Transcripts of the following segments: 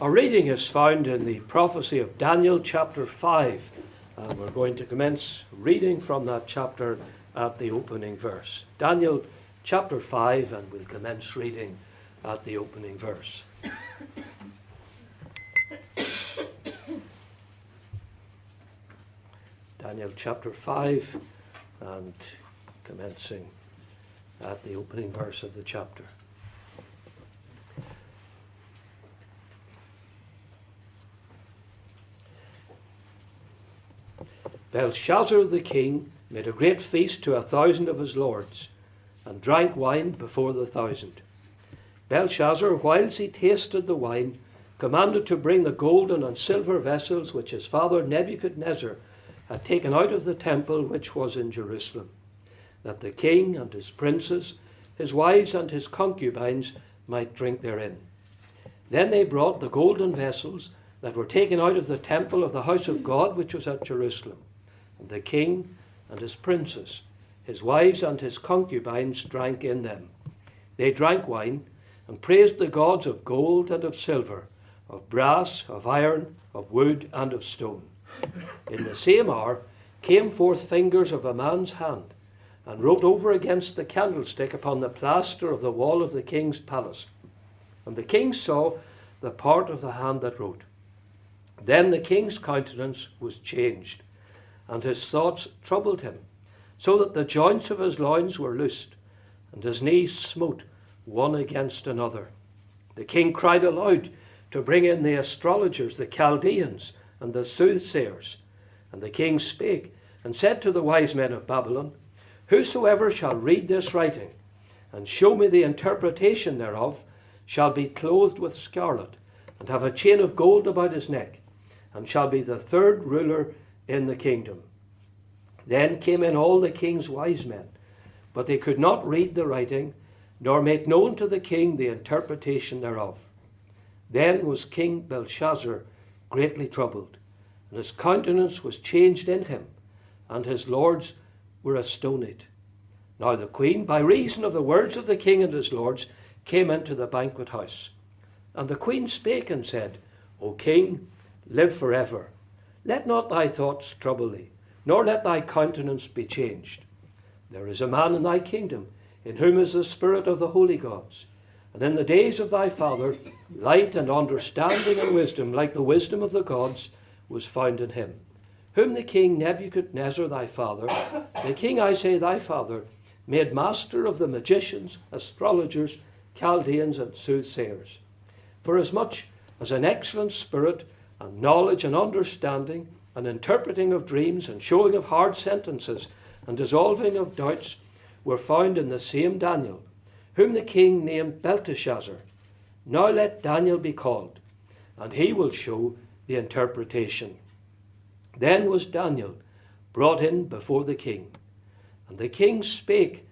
Our reading is found in the prophecy of Daniel chapter 5, and we're going to commence reading from that chapter at the opening verse. Daniel chapter 5, and we'll commence reading at the opening verse. Daniel chapter 5, and commencing at the opening verse of the chapter. Belshazzar the king made a great feast to 1,000 of his lords, and drank wine before the 1,000. Belshazzar, whilst he tasted the wine, commanded to bring the golden and silver vessels which his father Nebuchadnezzar had taken out of the temple which was in Jerusalem, that the king and his princes, his wives and his concubines might drink therein. Then they brought the golden vessels that were taken out of the temple of the house of God which was at Jerusalem. And the king and his princes, his wives and his concubines drank in them. They drank wine and praised the gods of gold and of silver, of brass, of iron, of wood, and of stone. In the same hour came forth fingers of a man's hand, and wrote over against the candlestick upon the plaister of the wall of the king's palace. And the king saw the part of the hand that wrote. Then the king's countenance was changed, and his thoughts troubled him, so that the joints of his loins were loosed, and his knees smote one against another. The king cried aloud to bring in the astrologers, the Chaldeans, and the soothsayers. And the king spake, and said to the wise men of Babylon, Whosoever shall read this writing, and show me the interpretation thereof, shall be clothed with scarlet, and have a chain of gold about his neck, and shall be the third ruler in the kingdom. Then came in all the king's wise men, but they could not read the writing, nor make known to the king the interpretation thereof. Then was King Belshazzar greatly troubled, and his countenance was changed in him, and his lords were astonied. Now the queen, by reason of the words of the king and his lords, came into the banquet house. And the queen spake and said, O king, live forever. Let not thy thoughts trouble thee, nor let thy countenance be changed. There is a man in thy kingdom, in whom is the spirit of the holy gods. And in the days of thy father, light and understanding and wisdom, like the wisdom of the gods, was found in him. Whom the king Nebuchadnezzar thy father, the king, I say, thy father, made master of the magicians, astrologers, Chaldeans, and soothsayers. Forasmuch as an excellent spirit, and knowledge and understanding, and interpreting of dreams, and showing of hard sentences, and dissolving of doubts, were found in the same Daniel, whom the king named Belteshazzar. Now let Daniel be called, and he will show the interpretation. Then was Daniel brought in before the king. And the king spake,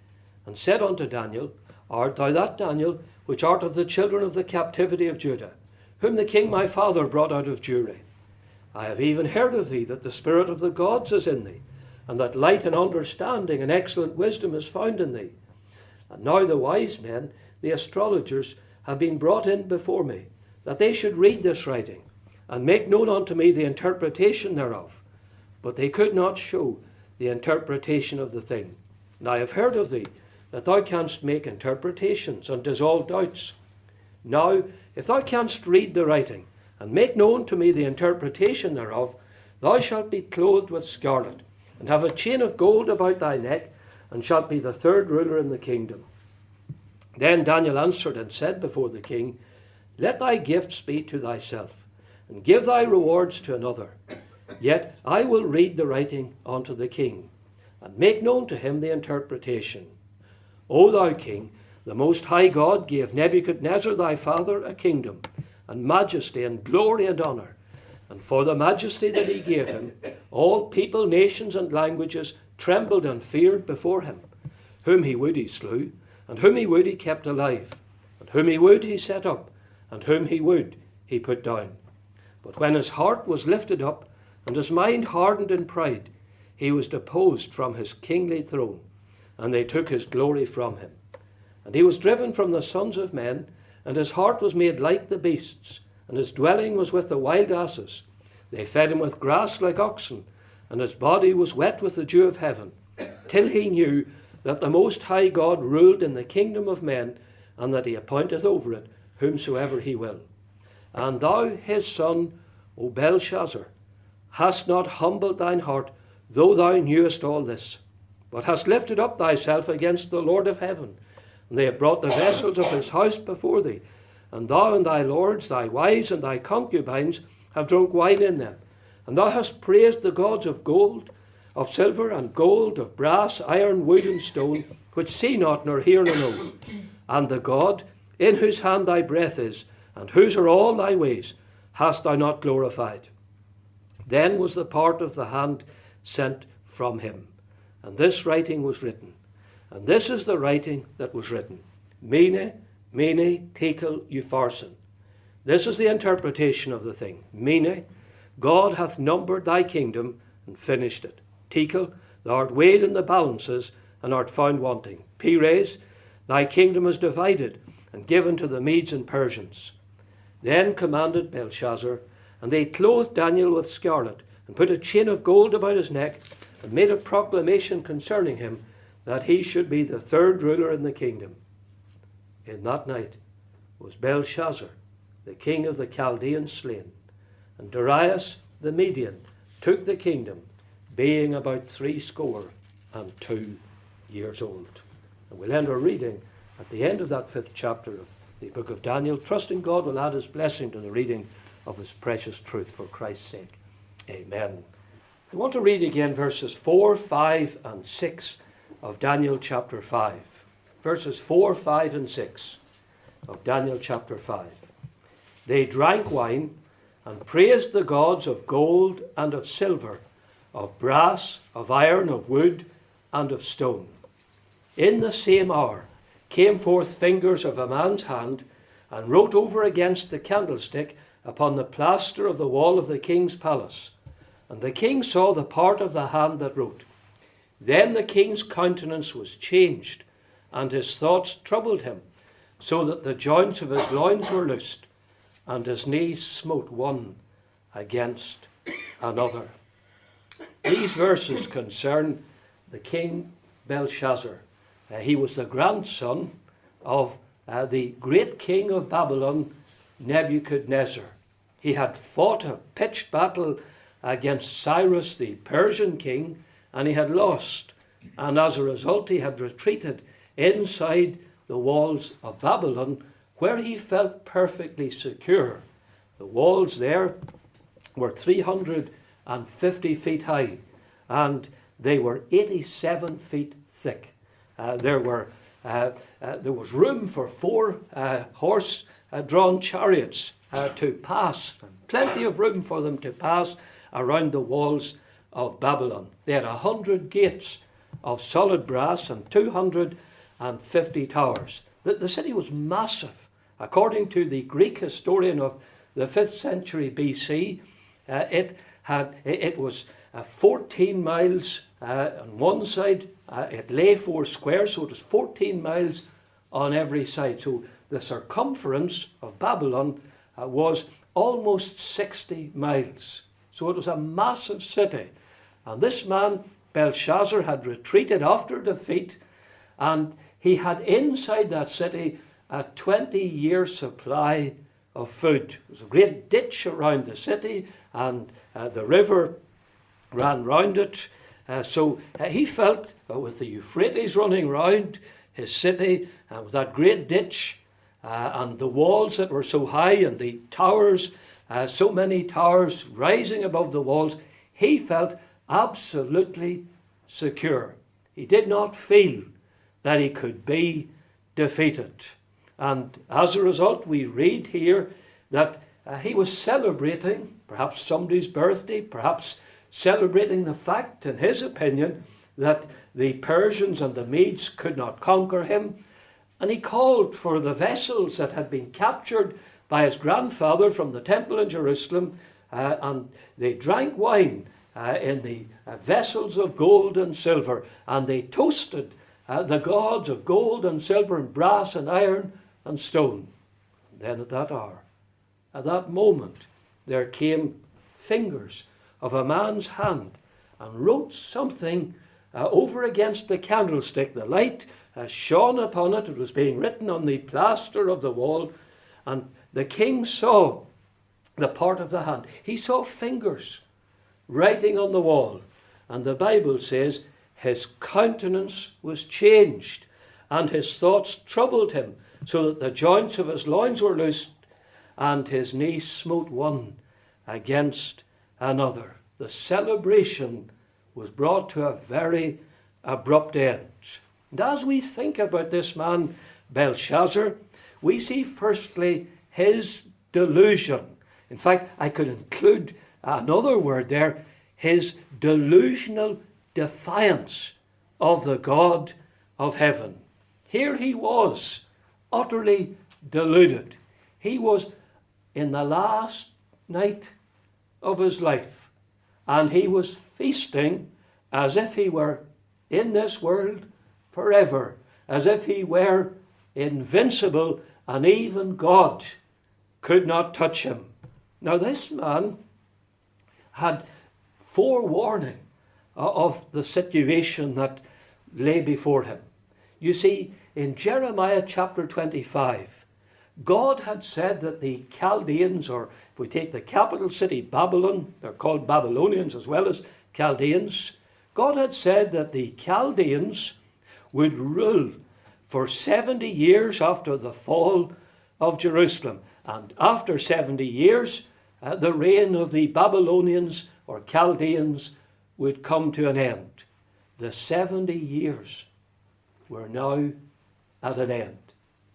and said unto Daniel, Art thou that Daniel, which art of the children of the captivity of Judah, whom the king my father brought out of Jewry? I have even heard of thee, that the spirit of the gods is in thee, and that light and understanding and excellent wisdom is found in thee. And now the wise men, the astrologers, have been brought in before me, that they should read this writing, and make known unto me the interpretation thereof. But they could not show the interpretation of the thing. And I have heard of thee, that thou canst make interpretations and dissolve doubts. Now, if thou canst read the writing, and make known to me the interpretation thereof, thou shalt be clothed with scarlet, and have a chain of gold about thy neck, and shalt be the third ruler in the kingdom. Then Daniel answered and said before the king, Let thy gifts be to thyself, and give thy rewards to another. Yet I will read the writing unto the king, and make known to him the interpretation. O thou king, the Most High God gave Nebuchadnezzar thy father a kingdom, and majesty, and glory, and honour. And for the majesty that he gave him, all people, nations, and languages trembled and feared before him. Whom he would he slew, and whom he would he kept alive, and whom he would he set up, and whom he would he put down. But when his heart was lifted up, and his mind hardened in pride, he was deposed from his kingly throne, and they took his glory from him. And he was driven from the sons of men, and his heart was made like the beasts, and his dwelling was with the wild asses. They fed him with grass like oxen, and his body was wet with the dew of heaven, till he knew that the Most High God ruled in the kingdom of men, and that he appointeth over it whomsoever he will. And thou, his son, O Belshazzar, hast not humbled thine heart, though thou knewest all this, but hast lifted up thyself against the Lord of heaven. And they have brought the vessels of his house before thee, and thou and thy lords, thy wives, and thy concubines have drunk wine in them. And thou hast praised the gods of gold, of silver and gold, of brass, iron, wood, and stone, which see not, nor hear, nor know. And the God, in whose hand thy breath is, and whose are all thy ways, hast thou not glorified. Then was the part of the hand sent from him, and this writing was written. And this is the writing that was written. Mene, mene, tekel, upharsin. This is the interpretation of the thing. Mene, God hath numbered thy kingdom and finished it. Tekel, thou art weighed in the balances and art found wanting. Peres, thy kingdom is divided and given to the Medes and Persians. Then commanded Belshazzar, and they clothed Daniel with scarlet, and put a chain of gold about his neck, and made a proclamation concerning him, that he should be the third ruler in the kingdom. In that night was Belshazzar, the king of the Chaldeans, slain, and Darius the Median took the kingdom, being about 62 years old. And we'll end our reading at the end of that 5th chapter of the book of Daniel, trusting God will add his blessing to the reading of his precious truth for Christ's sake. Amen. I want to read again verses 4, 5, and 6 of Daniel chapter 5. Verses 4, 5, and 6 of Daniel chapter 5. They drank wine and praised the gods of gold and of silver, of brass, of iron, of wood, and of stone. In the same hour came forth fingers of a man's hand, and wrote over against the candlestick upon the plaister of the wall of the king's palace. And the king saw the part of the hand that wrote. Then the king's countenance was changed, and his thoughts troubled him, so that the joints of his loins were loosed, and his knees smote one against another. These verses concern the king Belshazzar. He was the grandson of the great king of Babylon, Nebuchadnezzar. He had fought a pitched battle against Cyrus, the Persian king, and he had lost. And as a result, he had retreated inside the walls of Babylon, where he felt perfectly secure. The walls there were 350 feet high, and they were 87 feet thick. There was room for 4 horse-drawn chariots to pass, plenty of room for them to pass around the walls of Babylon. They had 100 gates of solid brass and 250 towers. The city was massive. According to the Greek historian of the 5th century BC, it was 14 miles on one side. It lay 4 square, so it was 14 miles on every side. So the circumference of Babylon was almost 60 miles. So it was a massive city. And this man, Belshazzar, had retreated after defeat, and he had inside that city a 20-year supply of food. There was a great ditch around the city, and the river ran round it. So he felt, with the Euphrates running round his city, and with that great ditch, and the walls that were so high, and the towers, so many towers rising above the walls, he felt absolutely secure. He did not feel that he could be defeated. And as a result, we read here that he was celebrating perhaps somebody's birthday, perhaps celebrating the fact, in his opinion, that the Persians and the Medes could not conquer him. And he called for the vessels that had been captured by his grandfather from the temple in Jerusalem, and they drank wine in the vessels of gold and silver, and they toasted the gods of gold and silver and brass and iron and stone. And then at that hour, at that moment, there came fingers of a man's hand and wrote something over against the candlestick. The light shone upon it. It was being written on the plaister of the wall. And the king saw the part of the hand. He saw fingers writing on the wall. And the Bible says his countenance was changed, and his thoughts troubled him, so that the joints of his loins were loosed, and his knees smote one against another. The celebration was brought to a very abrupt end. And as we think about this man, Belshazzar, we see firstly his delusion. In fact, I could include another word there, his delusional defiance of the God of heaven. Here he was, utterly deluded. He was in the last night of his life, and he was feasting as if he were in this world forever, as if he were invincible, and even God could not touch him. Now this man had forewarning of the situation that lay before him. You see, in Jeremiah chapter 25, God had said that the Chaldeans, or if we take the capital city, Babylon, they're called Babylonians as well as Chaldeans, God had said that the Chaldeans would rule for 70 years after the fall of Jerusalem. And after 70 years, the reign of the Babylonians or Chaldeans would come to an end. The 70 years were now at an end.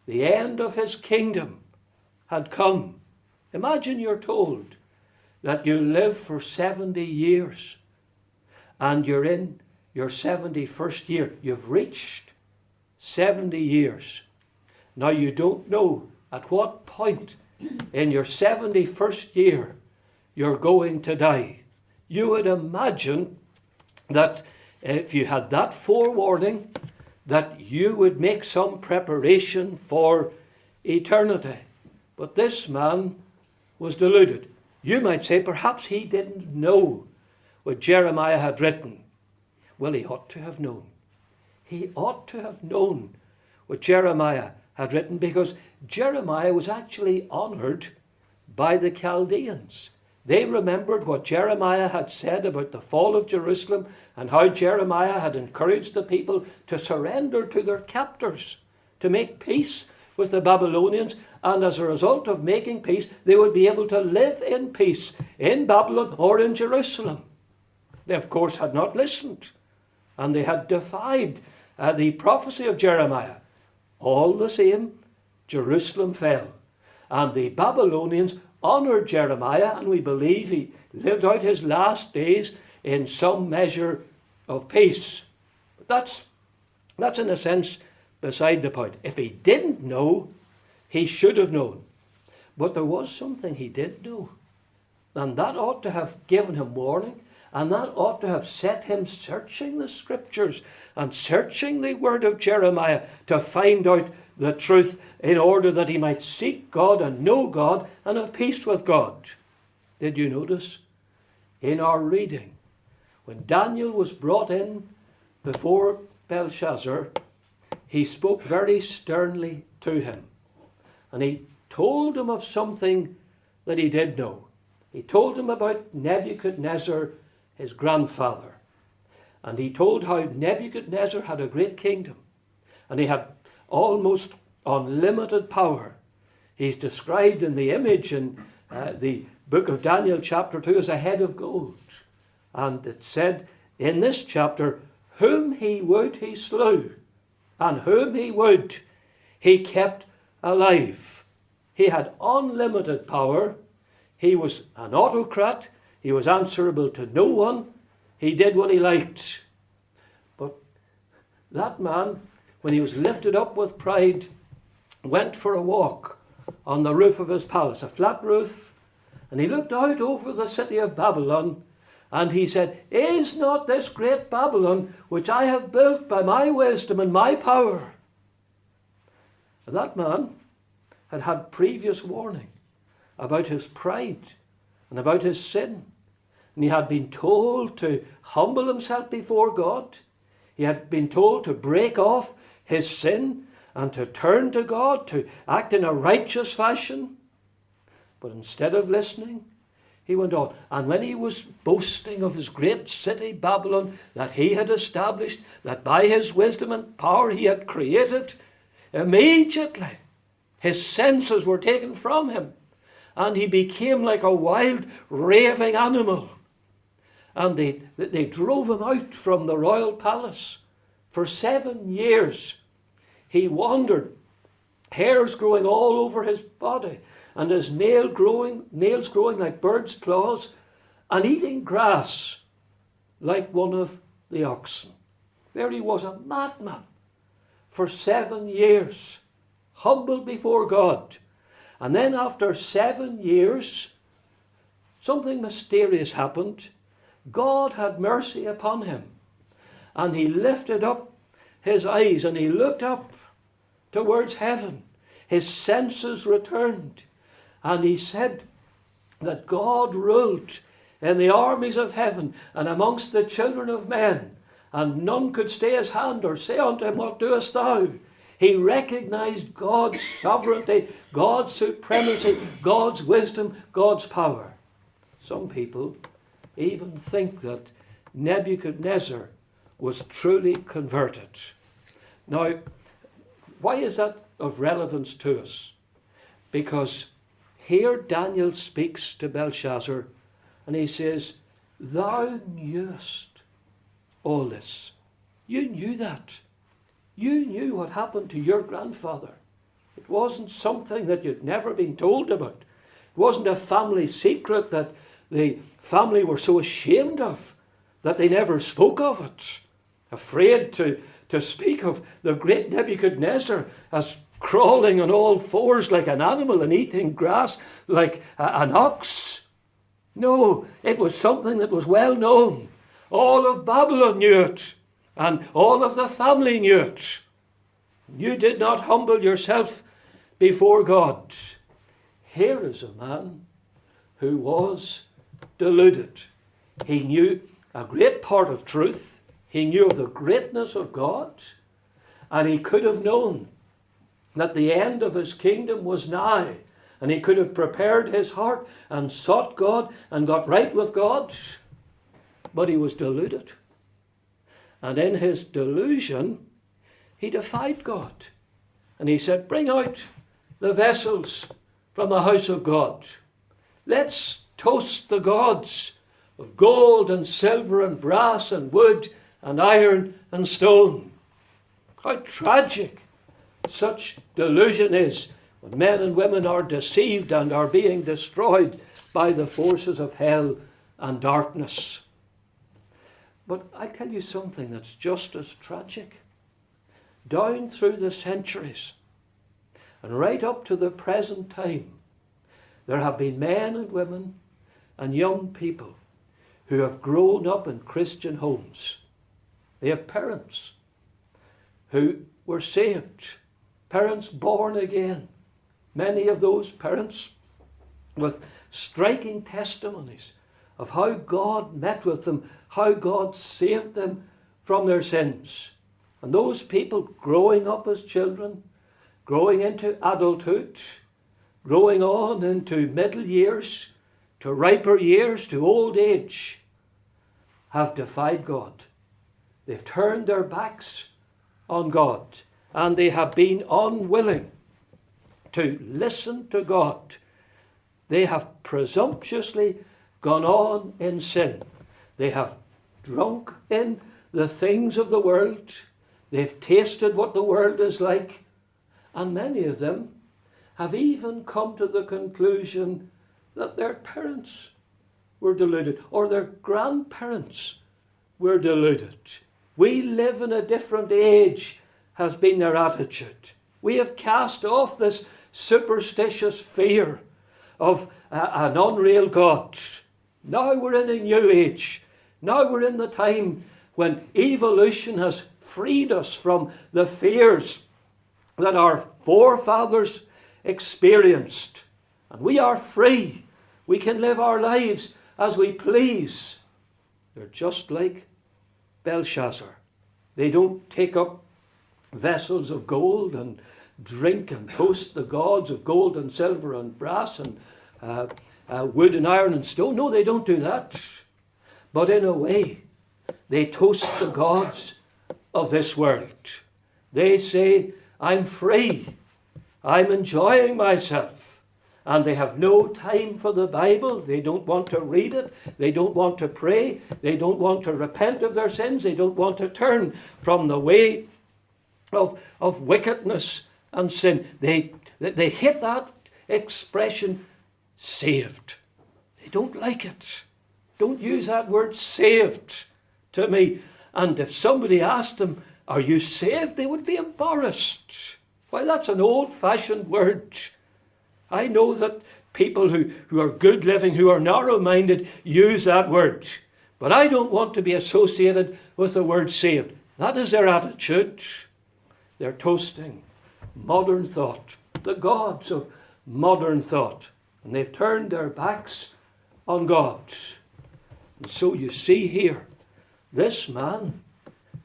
The end of his kingdom had come. Imagine you're told that you live for 70 years and you're in your 71st year. You've reached 70 years. Now you don't know at what point in your 71st year you're going to die. You would imagine that if you had that forewarning, that you would make some preparation for eternity. But this man was deluded. You might say perhaps he didn't know what Jeremiah had written. Well, he ought to have known. He ought to have known what Jeremiah had written, because Jeremiah was actually honoured by the Chaldeans. They remembered what Jeremiah had said about the fall of Jerusalem and how Jeremiah had encouraged the people to surrender to their captors, to make peace with the Babylonians, and as a result of making peace, they would be able to live in peace in Babylon or in Jerusalem. They, of course, had not listened, and they had defied the prophecy of Jeremiah. All the same, Jerusalem fell, and the Babylonians honoured Jeremiah, and we believe he lived out his last days in some measure of peace. But that's in a sense beside the point. If he didn't know, he should have known. But there was something he did know, and that ought to have given him warning, and that ought to have set him searching the scriptures and searching the word of Jeremiah to find out the truth, in order that he might seek God and know God and have peace with God. Did you notice in our reading, when Daniel was brought in before Belshazzar, he spoke very sternly to him, and he told him of something that he did know. He told him about Nebuchadnezzar, his grandfather, and he told how Nebuchadnezzar had a great kingdom, and he had almost unlimited power. He's described in the image in the book of Daniel chapter 2 as a head of gold. And it said in this chapter, whom he would he slew, and whom he would he kept alive. He had unlimited power. He was an autocrat. He was answerable to no one. He did what he liked. But that man, when he was lifted up with pride, went for a walk on the roof of his palace, a flat roof, and he looked out over the city of Babylon, and he said, is not this great Babylon, which I have built by my wisdom and my power? And that man had had previous warning about his pride and about his sin. And he had been told to humble himself before God. He had been told to break off his sin and to turn to God, to act in a righteous fashion. But instead of listening, he went on. And when he was boasting of his great city, Babylon, that he had established, that by his wisdom and power he had created, immediately his senses were taken from him, and he became like a wild, raving animal. And they drove him out from the royal palace. For 7 years he wandered, hairs growing all over his body, and his nails growing like birds' claws, and eating grass like one of the oxen. There he was, a madman, for 7 years, humbled before God. And then after 7 years, something mysterious happened. God had mercy upon him, and he lifted up his eyes and he looked up towards heaven. His senses returned, and he said that God ruled in the armies of heaven and amongst the children of men, and none could stay his hand or say unto him, what doest thou? He recognized God's sovereignty, God's supremacy, God's wisdom, God's power. Some people even think that Nebuchadnezzar was truly converted. Now, why is that of relevance to us? Because here Daniel speaks to Belshazzar and he says, thou knewest all this. You knew that. You knew what happened to your grandfather. It wasn't something that you'd never been told about. It wasn't a family secret that the family were so ashamed of that they never spoke of it. Afraid to speak of the great Nebuchadnezzar as crawling on all fours like an animal and eating grass like an ox. No, it was something that was well known. All of Babylon knew it, and all of the family knew it. You did not humble yourself before God. Here is a man who was deluded. He knew a great part of truth. He knew of the greatness of God, and he could have known that the end of his kingdom was nigh, and he could have prepared his heart and sought God and got right with God, but he was deluded. And in his delusion, he defied God. And he said, bring out the vessels from the house of God. Let's toast the gods of gold and silver and brass and wood and iron and stone. How tragic such delusion is when men and women are deceived and are being destroyed by the forces of hell and darkness. But I tell you something that's just as tragic. Down through the centuries and right up to the present time, there have been men and women and young people who have grown up in Christian homes. They have parents who were saved, parents born again. Many of those parents with striking testimonies of how God met with them, how God saved them from their sins. And those people growing up as children, growing into adulthood, growing on into middle years, to riper years, to old age, have defied God. They've turned their backs on God, and they have been unwilling to listen to God. They have presumptuously gone on in sin. They have drunk in the things of the world. They've tasted what the world is like. And many of them have even come to the conclusion that their parents were deluded, or their grandparents were deluded. We live in a different age, has been their attitude. We have cast off this superstitious fear of an unreal God. Now we're in a new age. Now we're in the time when evolution has freed us from the fears that our forefathers experienced. and we are free. We can live our lives as we please. They're just like Belshazzar. They don't take up vessels of gold and drink and toast the gods of gold and silver and brass and wood and iron and stone. No, they don't do that. But in a way, they toast the gods of this world. They say, I'm free. I'm enjoying myself. And they have no time for the Bible. They don't want to read it. They don't want to pray. They don't want to repent of their sins. They don't want to turn from the way of wickedness and sin. They hate that expression, saved. They don't like it. Don't use that word saved to me. And if somebody asked them, are you saved? They would be embarrassed. Why, that's an old-fashioned word. I know that people who are good living, who are narrow-minded, use that word. But I don't want to be associated with the word saved. That is their attitude. They're toasting modern thought, the gods of modern thought. And they've turned their backs on God. And so you see here, this man,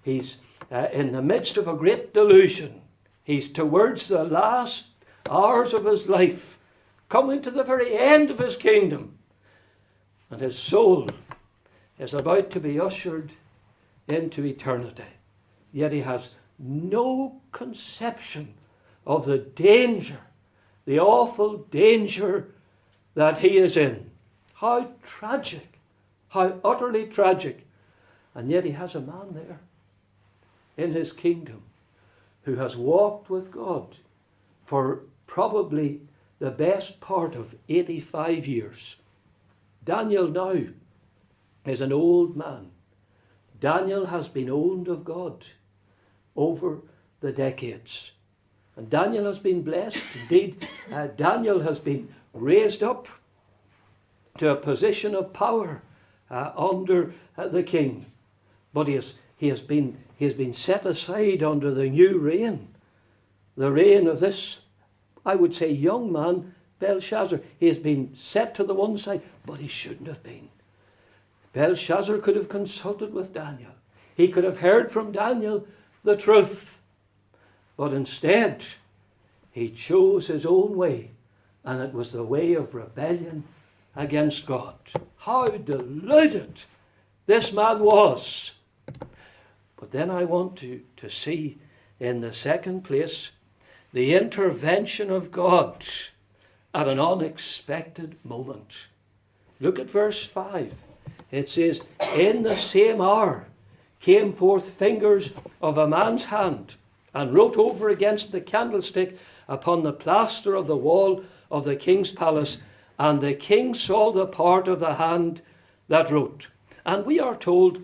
he's in the midst of a great delusion. He's towards the last hours of his life, coming to the very end of his kingdom. And his soul is about to be ushered into eternity. Yet he has no conception of the danger, the awful danger that he is in. How tragic, how utterly tragic. And yet he has a man there in his kingdom who has walked with God for probably the best part of 85 years. Daniel now is an old man. Daniel has been owned of God over the decades. And Daniel has been blessed. Indeed, Daniel has been raised up to a position of power under the king. But he has been set aside under the new reign. The reign of this, I would say, young man, Belshazzar. He has been set to the one side, but he shouldn't have been. Belshazzar could have consulted with Daniel. He could have heard from Daniel the truth. But instead, he chose his own way, and it was the way of rebellion against God. How deluded this man was. But then I want to see, in the second place, the intervention of God at an unexpected moment. Look at verse 5. It says, in the same hour came forth fingers of a man's hand, and wrote over against the candlestick upon the plaister of the wall of the king's palace. And the king saw the part of the hand that wrote. And we are told,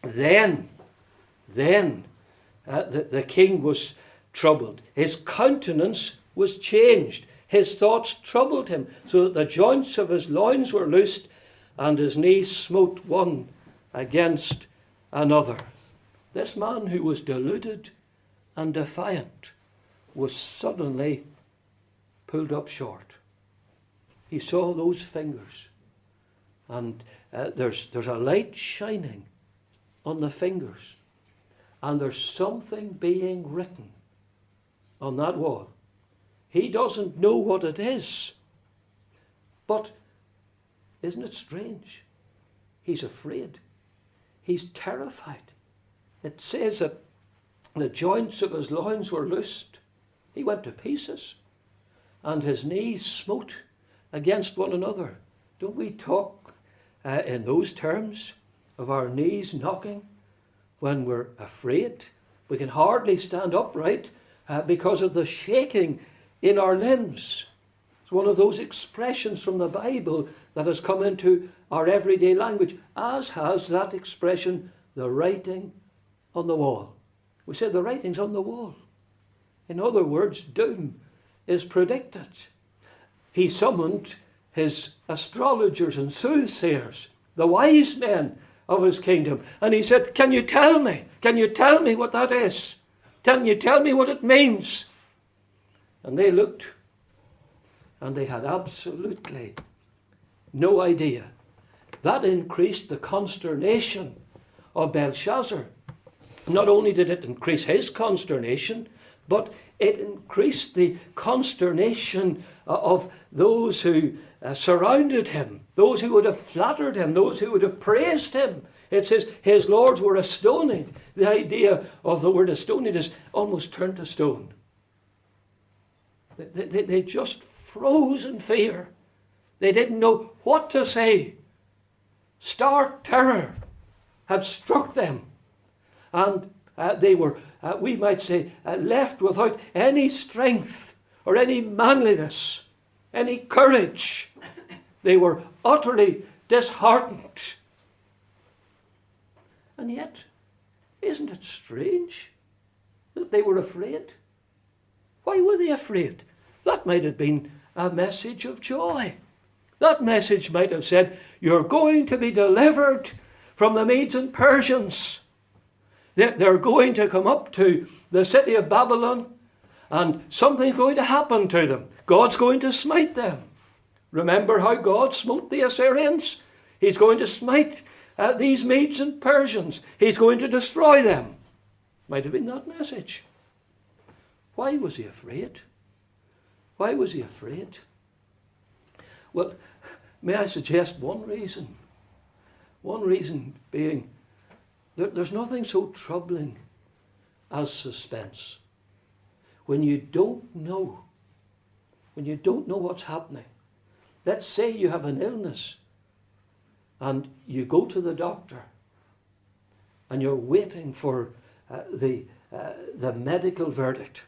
then the king was troubled. His countenance was changed. His thoughts troubled him, so that the joints of his loins were loosed, and his knees smote one against another. This man who was deluded and defiant was suddenly pulled up short. He saw those fingers, and there's a light shining on the fingers, and there's something being written on that wall. He doesn't know what it is, but isn't it strange? He's afraid. He's terrified. It says that the joints of his loins were loosed. He went to pieces, and his knees smote against one another. Don't we talk in those terms of our knees knocking when we're afraid? We can hardly stand upright because of the shaking in our limbs. It's one of those expressions from the Bible that has come into our everyday language, as has that expression, the writing on the wall. We say the writing's on the wall. In other words, doom is predicted. He summoned his astrologers and soothsayers, the wise men of his kingdom, and he said, can you tell me? Can you tell me what that is? Can you tell me what it means? And they looked, and they had absolutely no idea. That increased the consternation of Belshazzar. Not only did it increase his consternation, but it increased the consternation of those who surrounded him, those who would have flattered him, those who would have praised him. It says his lords were astonied. The idea of the word astonied is almost turned to stone. They just froze in fear. They didn't know what to say. Stark terror had struck them. And they were, we might say, left without any strength or any manliness, any courage. They were utterly disheartened. And yet, isn't it strange that they were afraid? Why were they afraid? That might have been a message of joy. That message might have said, you're going to be delivered from the Medes and Persians. They're going to come up to the city of Babylon, and something's going to happen to them. God's going to smite them. Remember how God smote the Assyrians? He's going to smite these Medes and Persians. He's going to destroy them. Might have been that message. Why was he afraid? Why was he afraid? Well, may I suggest one reason? One reason being that there's nothing so troubling as suspense. When you don't know what's happening. Let's say you have an illness and you go to the doctor and you're waiting for the medical verdict.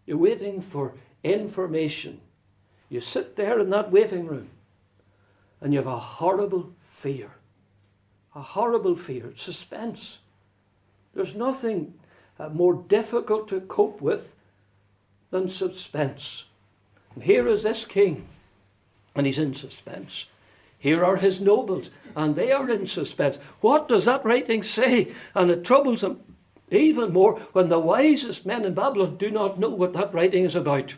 You're waiting for information. You sit there in that waiting room and you have a horrible fear. A horrible fear, suspense. There's nothing more difficult to cope with than suspense. And here is this king, and he's in suspense. Here are his nobles, and they are in suspense. What does that writing say? And it troubles him even more when the wisest men in Babylon do not know what that writing is about.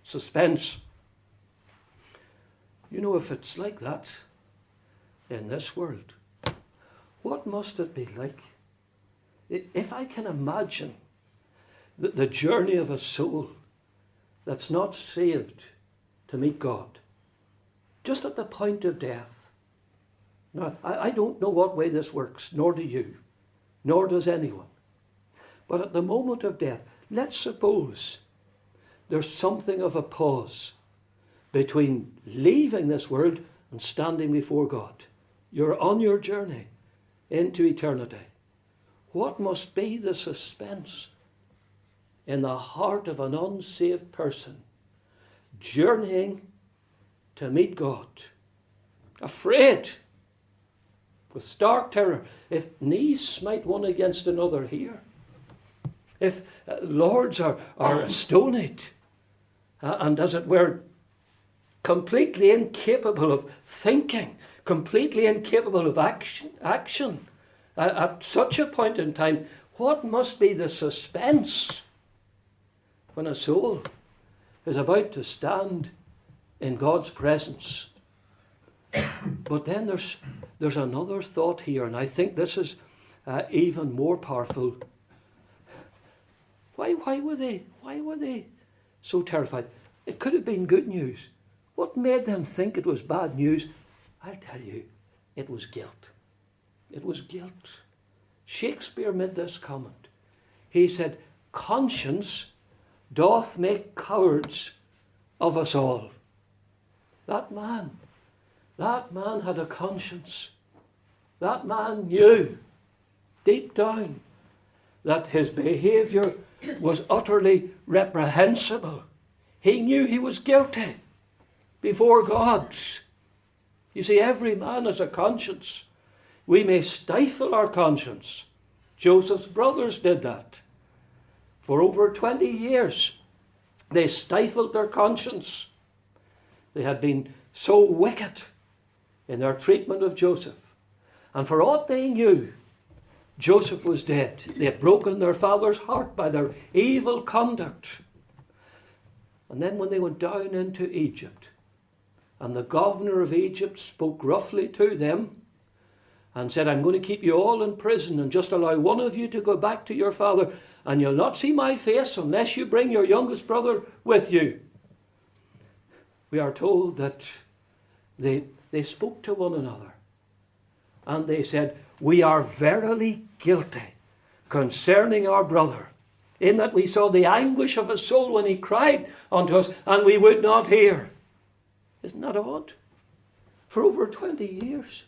Suspense. You know, if it's like that in this world, what must it be like? If I can imagine the journey of a soul that's not saved to meet God, just at the point of death. Now, I don't know what way this works, nor do you, nor does anyone. But at the moment of death, let's suppose there's something of a pause between leaving this world and standing before God. You're on your journey into eternity. What must be the suspense in the heart of an unsaved person journeying to meet God? Afraid, with stark terror, if knees smite one against another here, if lords are astonied, and as it were, completely incapable of thinking, completely incapable of action, at such a point in time, what must be the suspense when a soul is about to stand in God's presence? But then there's another thought here, and I think this is even more powerful. Why were they so terrified? It could have been good news. What made them think it was bad news? I'll tell you, it was guilt. It was guilt. Shakespeare made this comment. He said, conscience doth make cowards of us all. That man had a conscience. That man knew deep down that his behaviour was utterly reprehensible. He knew he was guilty before God. You see, every man has a conscience. We may stifle our conscience. Joseph's brothers did that. For over 20 years, they stifled their conscience. They had been so wicked in their treatment of Joseph. And for aught they knew, Joseph was dead. They had broken their father's heart by their evil conduct. And then when they went down into Egypt, and the governor of Egypt spoke roughly to them and said, I'm going to keep you all in prison and just allow one of you to go back to your father, and you'll not see my face unless you bring your youngest brother with you. We are told that they spoke to one another, and they said, we are verily guilty concerning our brother, in that we saw the anguish of his soul when he cried unto us, and we would not hear. Isn't that odd? For over 20 years,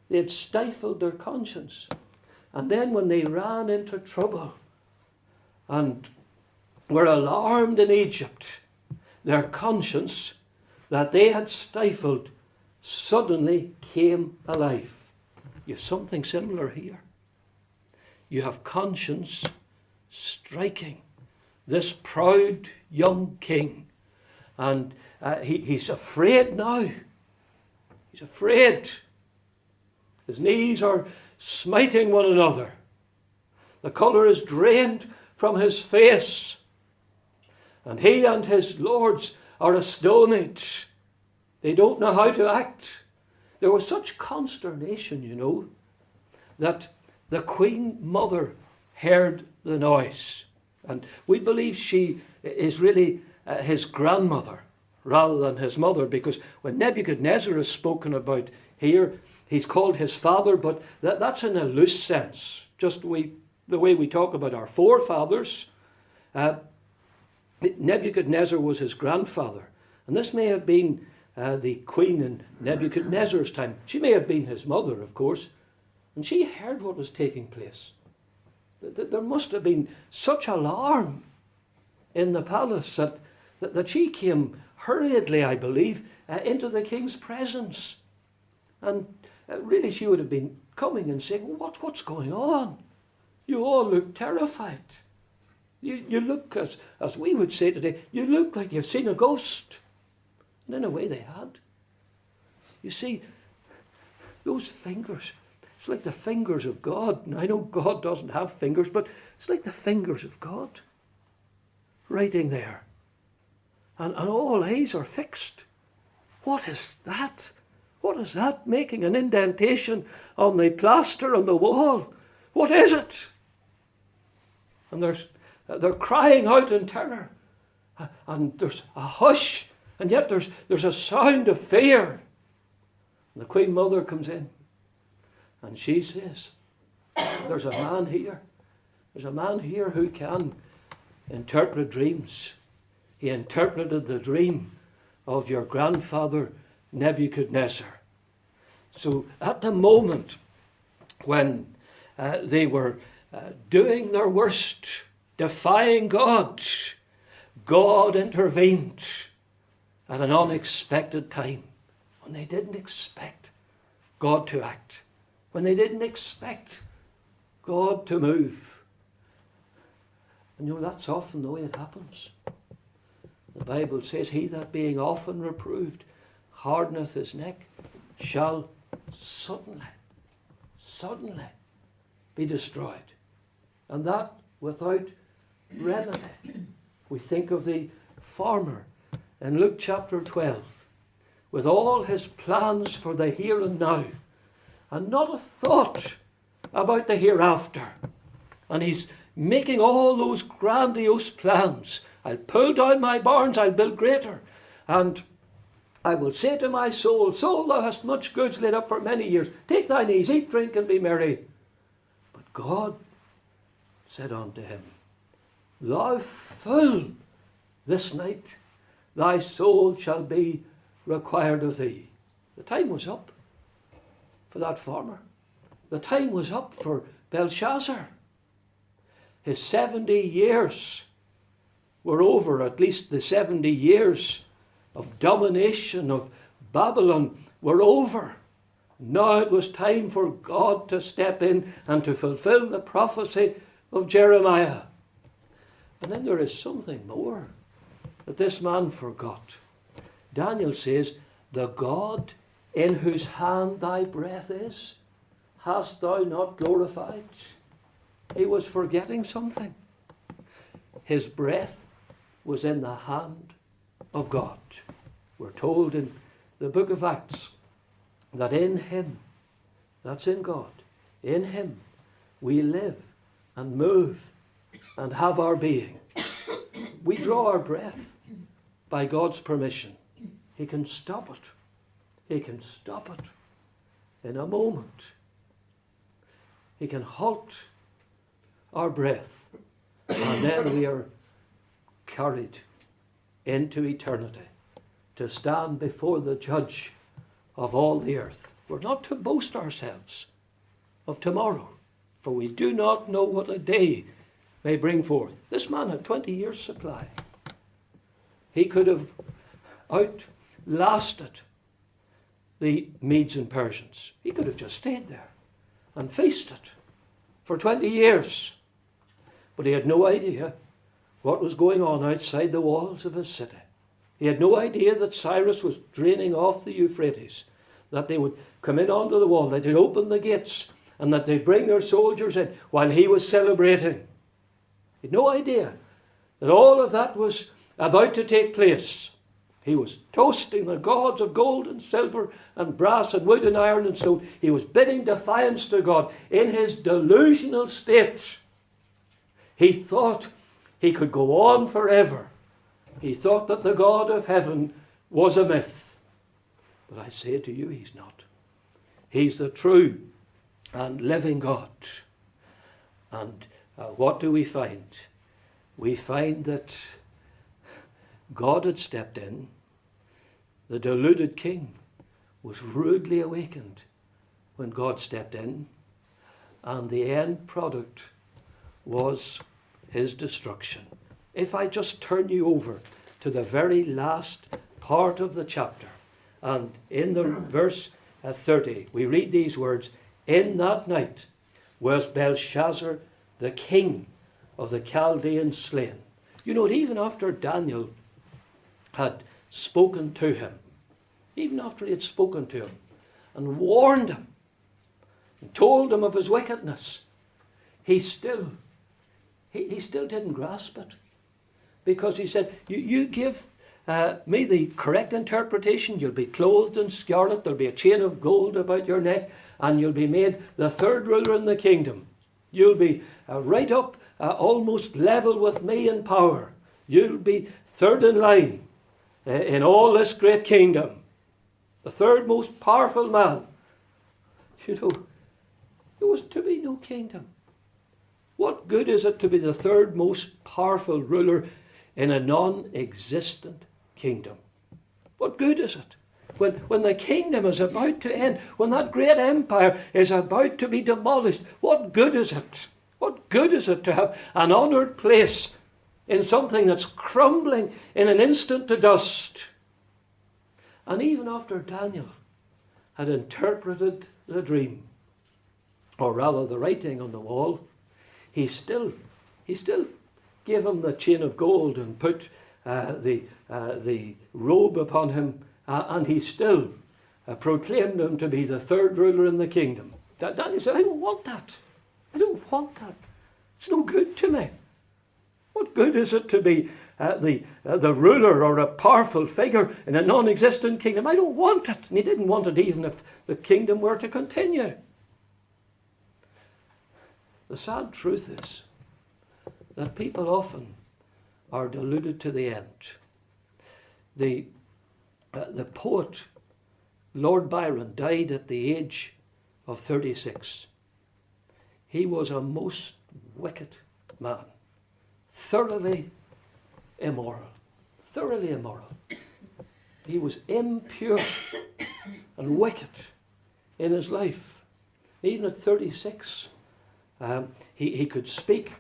they had stifled their conscience. And then when they ran into trouble and were alarmed in Egypt, their conscience that they had stifled suddenly came alive. You have something similar here. You have conscience striking this proud young king. And he's afraid now. He's afraid. His knees are smiting one another. The colour is drained from his face. And he and his lords are astonished. They don't know how to act. There was such consternation, you know, that the Queen Mother heard the noise. And we believe she is really his grandmother rather than his mother, because when Nebuchadnezzar is spoken about here, he's called his father, but that's in a loose sense. Just the way we talk about our forefathers. Nebuchadnezzar was his grandfather. And this may have been the queen in Nebuchadnezzar's time. She may have been his mother, of course. And she heard what was taking place. There must have been such alarm in the palace that she came hurriedly, I believe, into the king's presence. And really she would have been coming and saying, what's going on? You all look terrified. You look, as we would say today, you look like you've seen a ghost. And in a way they had. You see, those fingers, it's like the fingers of God. And I know God doesn't have fingers, but it's like the fingers of God writing there. And all eyes are fixed. What is that? What is that making an indentation on the plaster on the wall? What is it? And they're crying out in terror. And there's a hush. And yet there's a sound of fear. And the Queen Mother comes in. And she says, there's a man here. There's a man here who can interpret dreams. He interpreted the dream of your grandfather Nebuchadnezzar. So at the moment when they were doing their worst, defying God, God intervened at an unexpected time, when they didn't expect God to act, when they didn't expect God to move. And you know, that's often the way it happens. The Bible says, he that being often reproved hardeneth his neck shall suddenly be destroyed. And that without remedy. We think of the farmer in Luke chapter 12, with all his plans for the here and now, and not a thought about the hereafter. And he's making all those grandiose plans. I'll pull down my barns, I'll build greater. And I will say to my soul, soul, thou hast much goods laid up for many years. Take thine ease, eat, drink, and be merry. But God said unto him, thou fool, this night thy soul shall be required of thee. The time was up for that farmer. The time was up for Belshazzar. His 70 years were over, at least the 70 years of domination of Babylon were over. Now it was time for God to step in and to fulfill the prophecy of Jeremiah. And then there is something more that this man forgot. Daniel says, the God in whose hand thy breath is, hast thou not glorified? He was forgetting something. His breath was in the hand of God. We're told in the book of Acts that in him, that's in God, in him we live and move and have our being. We draw our breath by God's permission. He can stop it. He can stop it in a moment. He can halt our breath, and then we are carried into eternity to stand before the judge of all the earth. We're not to boast ourselves of tomorrow, for we do not know what a day may bring forth. This man had 20 years' supply. He could have outlasted the Medes and Persians. He could have just stayed there and feasted for 20 years. But he had no idea what was going on outside the walls of his city. He had no idea that Cyrus was draining off the Euphrates, that they would come in onto the wall, that they'd open the gates, and that they'd bring their soldiers in while he was celebrating. He had no idea that all of that was about to take place. He was toasting the gods of gold and silver and brass and wood and iron and stone. He was bidding defiance to God in his delusional state. He thought he could go on forever. He thought that the God of heaven was a myth. But I say to you, he's not. He's the true and living God. And what do we find? We find that God had stepped in. The deluded king was rudely awakened when God stepped in. And the end product was his destruction. If I just turn you over to the very last part of the chapter, and in the verse 30, we read these words, "In that night was Belshazzar, the king of the Chaldeans, slain." You know, even after Daniel had spoken to him, even after he had spoken to him and warned him and told him of his wickedness, he still didn't grasp it. Because he said, you give me the correct interpretation, you'll be clothed in scarlet, there'll be a chain of gold about your neck, and you'll be made the third ruler in the kingdom. You'll be right up, almost level with me in power. You'll be third in line in all this great kingdom. The third most powerful man. You know, there was to be no kingdom. What good is it to be the third most powerful ruler in a non-existent kingdom? What good is it? When the kingdom is about to end, when that great empire is about to be demolished, what good is it? What good is it to have an honoured place in something that's crumbling in an instant to dust? And even after Daniel had interpreted the dream, or rather the writing on the wall, he still gave him the chain of gold and put the robe upon him, and he still proclaimed him to be the third ruler in the kingdom. Daniel said, I don't want that. I don't want that. It's no good to me. What good is it to be the ruler or a powerful figure in a non-existent kingdom? I don't want it. And he didn't want it even if the kingdom were to continue. The sad truth is that people often are deluded to the end. The poet Lord Byron died at the age of 36. He was a most wicked man, thoroughly immoral. He was impure and wicked in his life. Even at 36, he could speak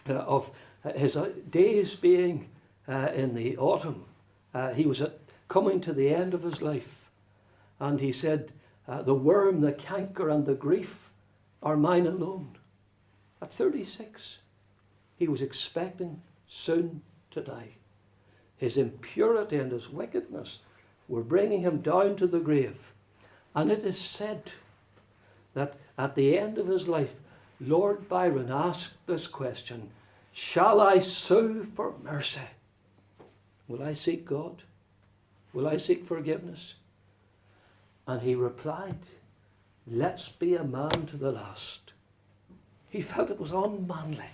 of his days being in the autumn. He was coming to the end of his life. And he said, the worm, the canker, and the grief are mine alone. At 36, he was expecting soon to die. His impurity and his wickedness were bringing him down to the grave. And it is said that at the end of his life, Lord Byron asked this question, shall I sue for mercy? Will I seek God? Will I seek forgiveness? And he replied, let's be a man to the last. He felt it was unmanly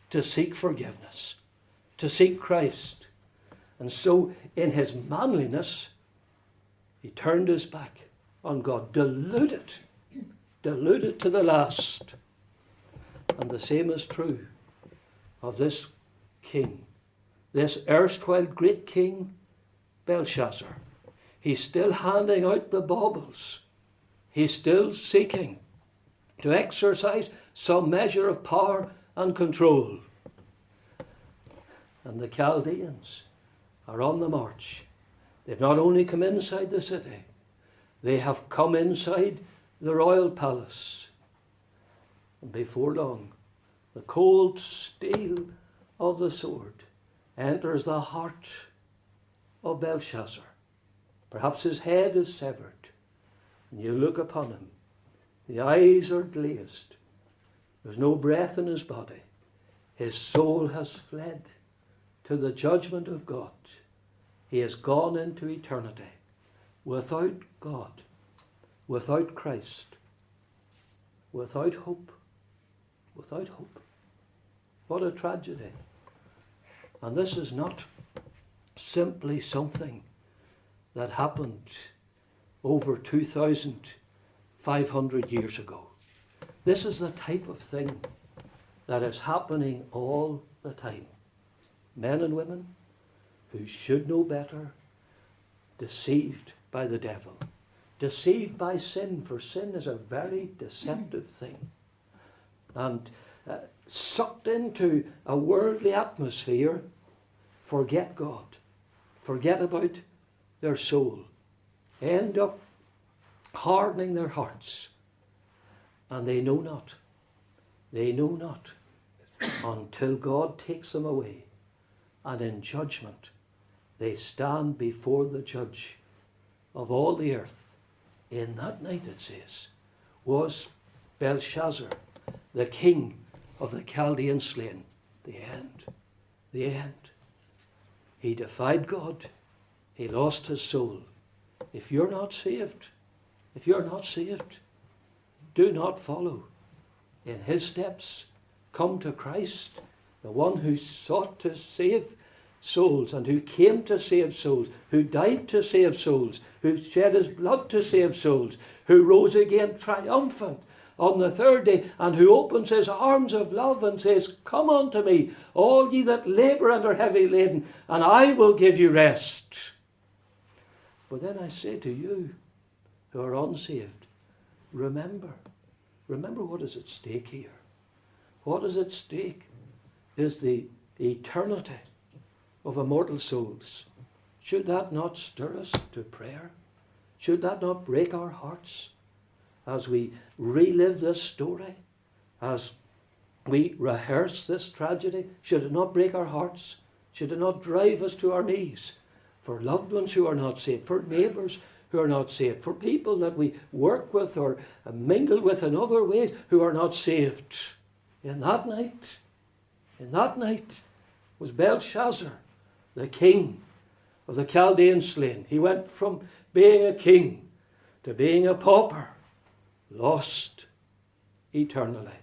to seek forgiveness, to seek Christ. And so in his manliness, he turned his back on God, deluded to the last. And the same is true of this king, this erstwhile great king, Belshazzar. He's still handing out the baubles. He's still seeking to exercise some measure of power and control. And the Chaldeans are on the march. They've not only come inside the city, they have come inside the royal palace. And before long, the cold steel of the sword enters the heart of Belshazzar. Perhaps his head is severed. And you look upon him. The eyes are glazed. There's no breath in his body. His soul has fled to the judgment of God. He has gone into eternity without God, without Christ, without hope. Without hope. What a tragedy. And this is not simply something that happened over 2,500 years ago. This is the type of thing that is happening all the time. Men and women who should know better, deceived by the devil, deceived by sin, for sin is a very deceptive thing, and sucked into a worldly atmosphere, forget God, forget about their soul, end up hardening their hearts, and they know not until God takes them away, and in judgment they stand before the judge of all the earth. In that night, it says, was Belshazzar, the king of the Chaldeans, slain. The end. The end. He defied God. He lost his soul. If you're not saved, do not follow in his steps. Come to Christ, the one who sought to save souls and who came to save souls, who died to save souls, who shed his blood to save souls, who rose again triumphant on the third day, and who opens his arms of love and says, come unto me, all ye that labour and are heavy laden, and I will give you rest. But then I say to you who are unsaved, remember what is at stake here. What is at stake is the eternity of immortal souls. Should that not stir us to prayer? Should that not break our hearts as we relive this story, as we rehearse this tragedy? Should it not break our hearts? Should it not drive us to our knees for loved ones who are not saved, for neighbours who are not saved, for people that we work with or mingle with in other ways who are not saved? In that night was Belshazzar, the king of the Chaldeans, slain. He went from being a king to being a pauper, lost eternally.